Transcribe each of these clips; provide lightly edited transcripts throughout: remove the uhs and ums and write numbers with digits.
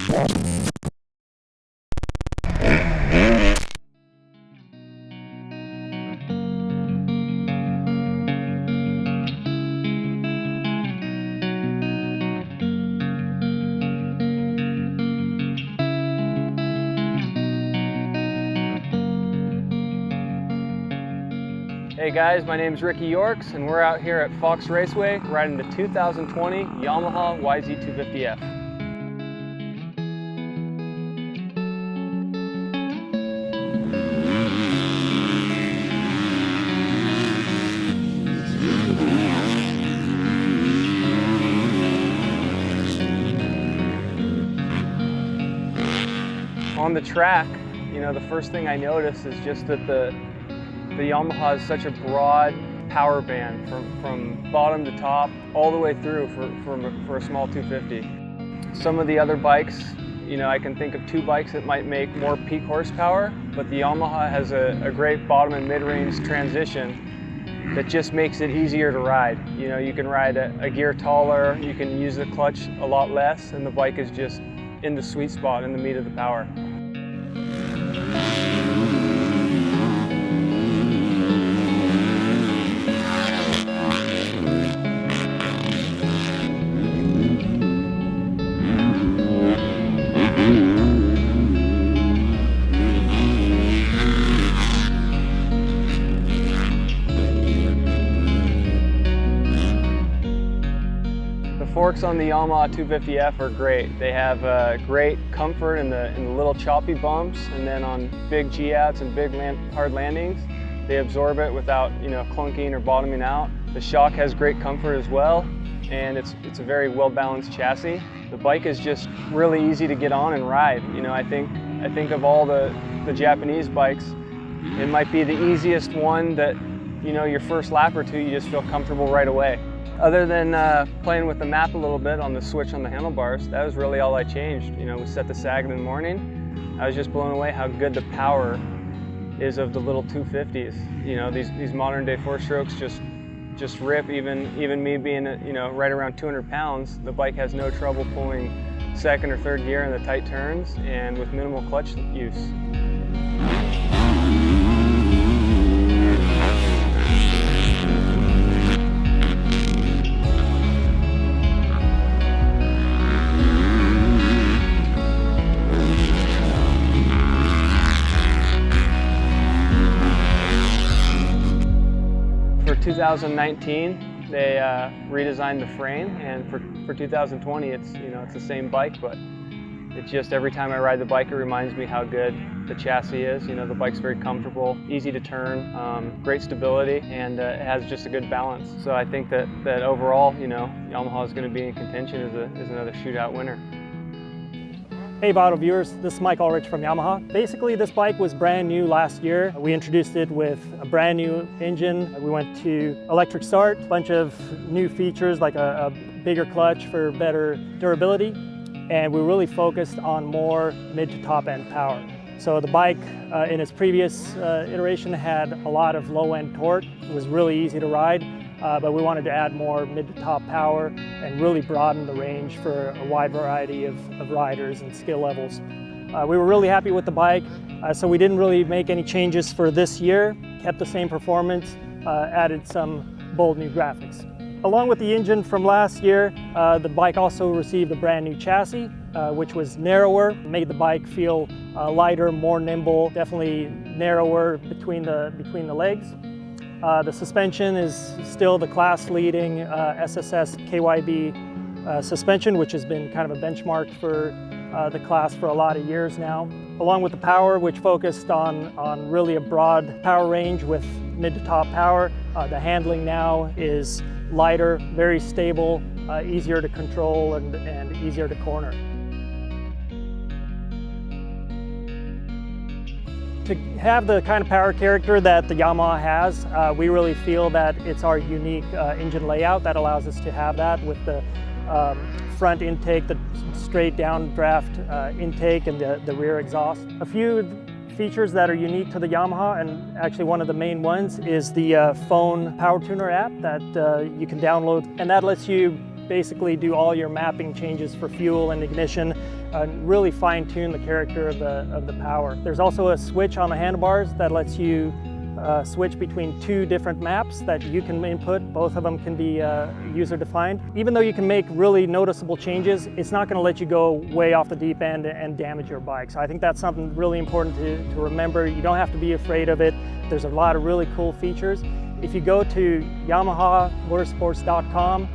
Hey guys, my name is Ricky Yorks and we're out here at Fox Raceway riding the 2020 Yamaha YZ250F. On the track, you know, the first thing I noticed is just that the Yamaha is such a broad power band from bottom to top all the way through for a small 250. Some of the other bikes, you know, I can think of two bikes that might make more peak horsepower, but the Yamaha has a great bottom and mid-range transition that just makes it easier to ride. You know, you can ride a gear taller, you can use the clutch a lot less, and the bike is just in the sweet spot, in the meat of the power. Forks on the Yamaha 250F are great. They have great comfort in the little choppy bumps, and then on big G-outs and big hard landings, they absorb it without, you know, clunking or bottoming out. The shock has great comfort as well, and it's a very well-balanced chassis. The bike is just really easy to get on and ride. You know, I think of all the Japanese bikes, it might be the easiest one that, you know, your first lap or two, you just feel comfortable right away. Other than playing with the map a little bit on the switch on the handlebars, that was really all I changed. You know, we set the sag in the morning. I was just blown away how good the power is of the little 250s. You know, these modern day four strokes just rip. Even me being, you know, right around 200 pounds, the bike has no trouble pulling second or third gear in the tight turns and with minimal clutch use. For 2019, they redesigned the frame, and for 2020, it's the same bike, but it's just every time I ride the bike, it reminds me how good the chassis is. You know, the bike's very comfortable, easy to turn, great stability, and it has just a good balance. So I think that overall, you know, Yamaha is going to be in contention as another shootout winner. Hey Vital viewers, this is Mike Ulrich from Yamaha. Basically, this bike was brand new last year. We introduced it with a brand new engine. We went to electric start, a bunch of new features like a bigger clutch for better durability, and we really focused on more mid to top end power. So the bike in its previous iteration had a lot of low end torque. It was really easy to ride. But we wanted to add more mid to top power and really broaden the range for a wide variety of riders and skill levels. We were really happy with the bike, so we didn't really make any changes for this year, kept the same performance, added some bold new graphics. Along with the engine from last year, the bike also received a brand new chassis, which was narrower, made the bike feel lighter, more nimble, definitely narrower between the legs. The suspension is still the class-leading SSS KYB suspension, which has been kind of a benchmark for the class for a lot of years now. Along with the power, which focused on really a broad power range with mid to top power, the handling now is lighter, very stable, easier to control and easier to corner. To have the kind of power character that the Yamaha has, we really feel that it's our unique engine layout that allows us to have that with the front intake, the straight down draft intake, and the rear exhaust. A few features that are unique to the Yamaha, and actually one of the main ones, is the phone power tuner app that you can download, and that lets you basically do all your mapping changes for fuel and ignition, and really fine tune the character of the power. There's also a switch on the handlebars that lets you switch between two different maps that you can input. Both of them can be user defined. Even though you can make really noticeable changes, it's not going to let you go way off the deep end and damage your bike. So I think that's something really important to remember. You don't have to be afraid of it. There's a lot of really cool features. If you go to YamahaMotorsports.com,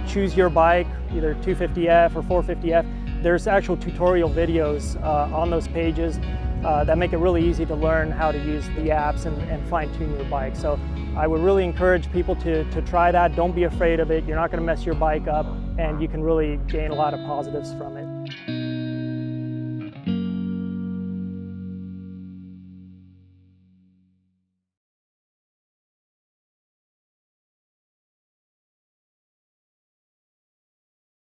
choose your bike, either 250F or 450F, there's actual tutorial videos on those pages that make it really easy to learn how to use the apps and fine-tune your bike. So I would really encourage people to try that. Don't be afraid of it. You're not going to mess your bike up, and you can really gain a lot of positives from it.